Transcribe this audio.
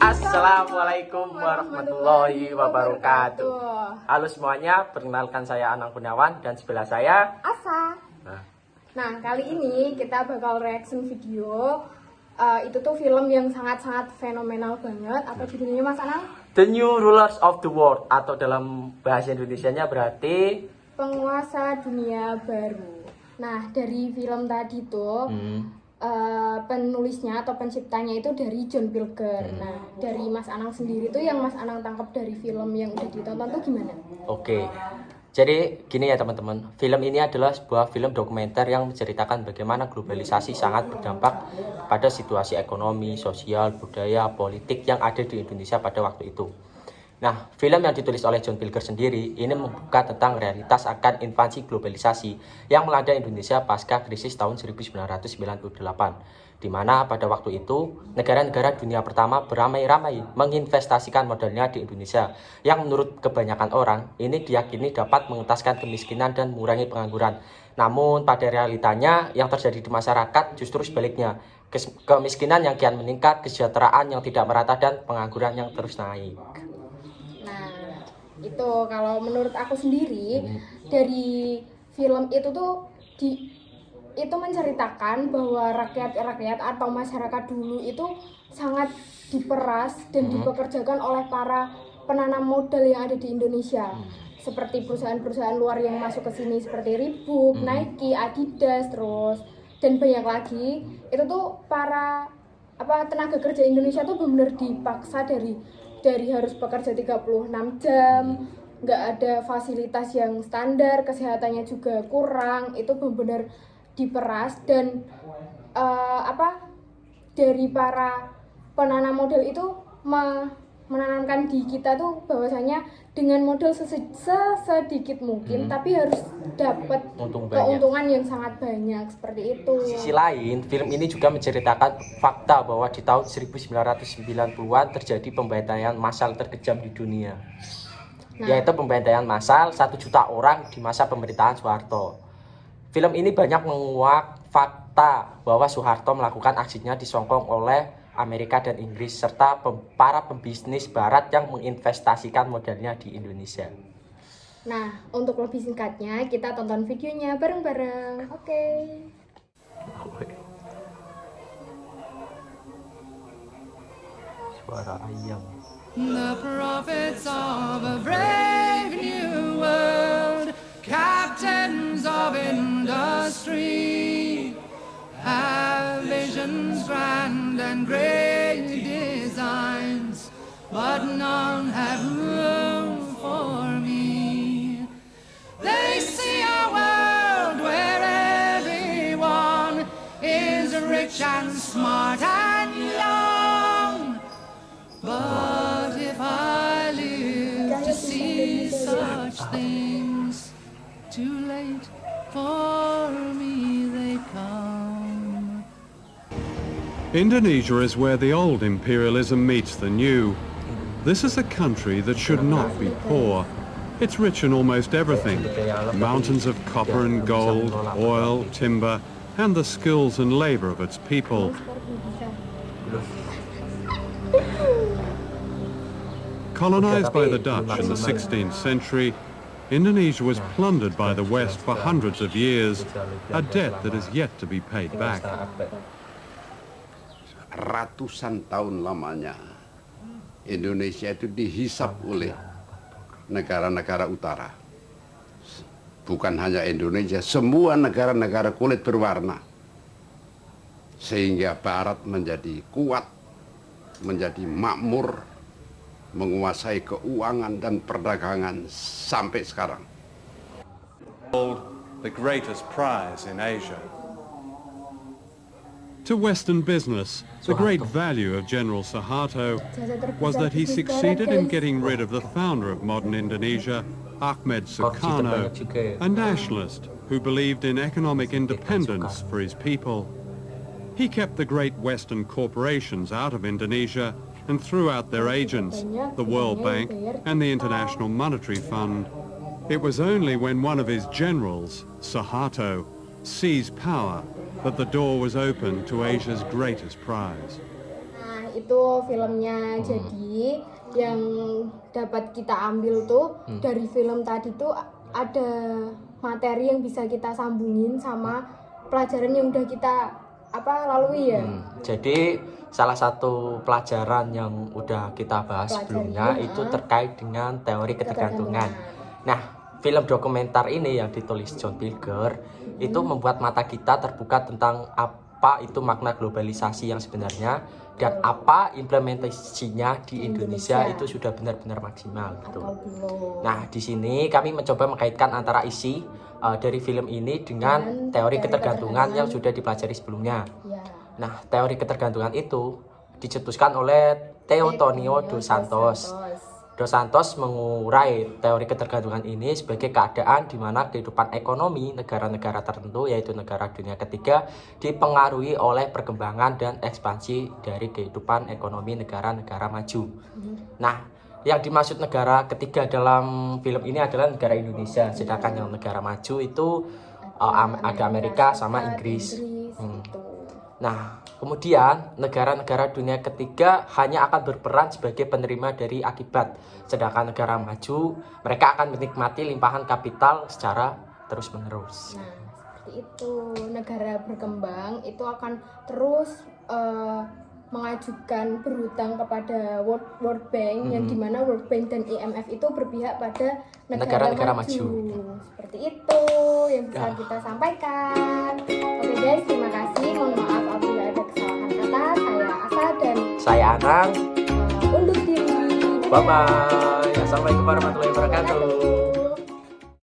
Assalamualaikum warahmatullahi wabarakatuh. Halo semuanya, perkenalkan saya Anang Gunawan dan sebelah saya Asa. Nah, kali ini kita bakal reaction video. Itu tuh film yang sangat-sangat fenomenal banget. Apa judulnya, Mas Anang? The New Rulers of the World, atau dalam bahasa Indonesianya berarti Penguasa Dunia Baru. Nah, dari film tadi tuh penulisnya atau penciptanya itu dari John Pilger. Nah, dari Mas Anang sendiri tuh yang Mas Anang tangkap dari film yang udah ditonton tuh gimana? Oke. Jadi gini ya teman-teman, film ini adalah sebuah film dokumenter yang menceritakan bagaimana globalisasi sangat berdampak pada situasi ekonomi, sosial, budaya, politik yang ada di Indonesia pada waktu itu. Nah, film yang ditulis oleh John Pilger sendiri ini membuka tentang realitas akan invasi globalisasi yang melanda Indonesia pasca krisis tahun 1998, di mana pada waktu itu negara-negara dunia pertama beramai-ramai menginvestasikan modalnya di Indonesia, yang menurut kebanyakan orang ini diyakini dapat mengentaskan kemiskinan dan mengurangi pengangguran. Namun pada realitanya yang terjadi di masyarakat justru sebaliknya, kemiskinan yang kian meningkat, kesejahteraan yang tidak merata, dan pengangguran yang terus naik. Itu kalau menurut aku sendiri dari film itu tuh itu menceritakan bahwa rakyat atau masyarakat dulu itu sangat diperas dan dipekerjakan oleh para penanam modal yang ada di Indonesia, seperti perusahaan-perusahaan luar yang masuk ke sini seperti Reebok, Nike, Adidas, terus dan banyak lagi. Itu tuh para tenaga kerja Indonesia tuh benar-benar dipaksa dari harus bekerja 36 jam, nggak ada fasilitas yang standar, kesehatannya juga kurang, itu benar-benar diperas. Dan dari para penanam modal itu menanamkan di kita tuh bahwasanya dengan modal sesedikit mungkin, tapi harus dapat keuntungan yang sangat banyak, seperti itu. Di sisi lain, film ini juga menceritakan fakta bahwa di tahun 1990-an terjadi pembantaian massal terkejam di dunia, yaitu pembantaian massal 1 juta orang di masa pemerintahan Soeharto. Film ini banyak menguak fakta bahwa Soeharto melakukan aksinya disokong oleh Amerika dan Inggris serta para pembisnis Barat yang menginvestasikan modalnya di Indonesia. Nah, untuk lebih singkatnya kita tonton videonya bareng-bareng. Oke. Suara ayam. The prophets of a brave new world, captains of industry, have visions grand and great designs, but none have room for me. They see a world where everyone is rich and smart and young, but if I live to see such things, too late for me they come. Indonesia is where the old imperialism meets the new. This is a country that should not be poor. It's rich in almost everything. Mountains of copper and gold, oil, timber, and the skills and labor of its people. Colonized by the Dutch in the 16th century, Indonesia was plundered by the West for hundreds of years, a debt that is yet to be paid back. Ratusan tahun lamanya Indonesia itu dihisap oleh negara-negara utara. Bukan hanya Indonesia, semua negara-negara kulit berwarna. Sehingga Barat menjadi kuat, menjadi makmur, menguasai keuangan dan perdagangan sampai sekarang. The greatest prize in Asia. To Western business, the great value of General Suharto was that he succeeded in getting rid of the founder of modern Indonesia, Ahmed Sukarno, a nationalist who believed in economic independence for his people. He kept the great Western corporations out of Indonesia and threw out their agents, the World Bank and the International Monetary Fund. It was only when one of his generals, Suharto, seized power that the door was open to Asia's greatest prize. Nah, itu filmnya. Jadi yang dapat kita ambil tuh dari film tadi tuh ada materi yang bisa kita sambungin sama pelajaran yang udah kita lalui ya. Jadi salah satu pelajaran yang udah kita bahas sebelumnya itu terkait dengan teori ketergantungan. Nah, film dokumenter ini yang ditulis John Pilger itu membuat mata kita terbuka tentang apa itu makna globalisasi yang sebenarnya dan apa implementasinya di Indonesia itu sudah benar-benar maksimal gitu. Nah, di sini kami mencoba mengkaitkan antara isi dari film ini dengan teori ketergantungan yang sudah dipelajari sebelumnya. Nah, teori ketergantungan itu dicetuskan oleh Teotonio dos Santos. Dos Santos mengurai teori ketergantungan ini sebagai keadaan di mana kehidupan ekonomi negara-negara tertentu, yaitu negara dunia ketiga, dipengaruhi oleh perkembangan dan ekspansi dari kehidupan ekonomi negara-negara maju. Nah, yang dimaksud negara ketiga dalam film ini adalah negara Indonesia, sedangkan yang negara maju itu ada Amerika sama Inggris. Nah, kemudian negara-negara dunia ketiga hanya akan berperan sebagai penerima dari akibat, sedangkan negara maju mereka akan menikmati limpahan kapital secara terus-menerus. Nah, seperti itu. Negara berkembang itu akan terus mengajukan berhutang kepada World Bank, yang dimana World Bank dan IMF itu berpihak pada negara-negara maju. Seperti itu yang bisa kita sampaikan. Oke guys, terima kasih. Mohon maaf apabila ada kesalahan kata. Saya Asa dan Saya Anang. undur diri. Bye-bye. Assalamualaikum warahmatullahi wabarakatuh.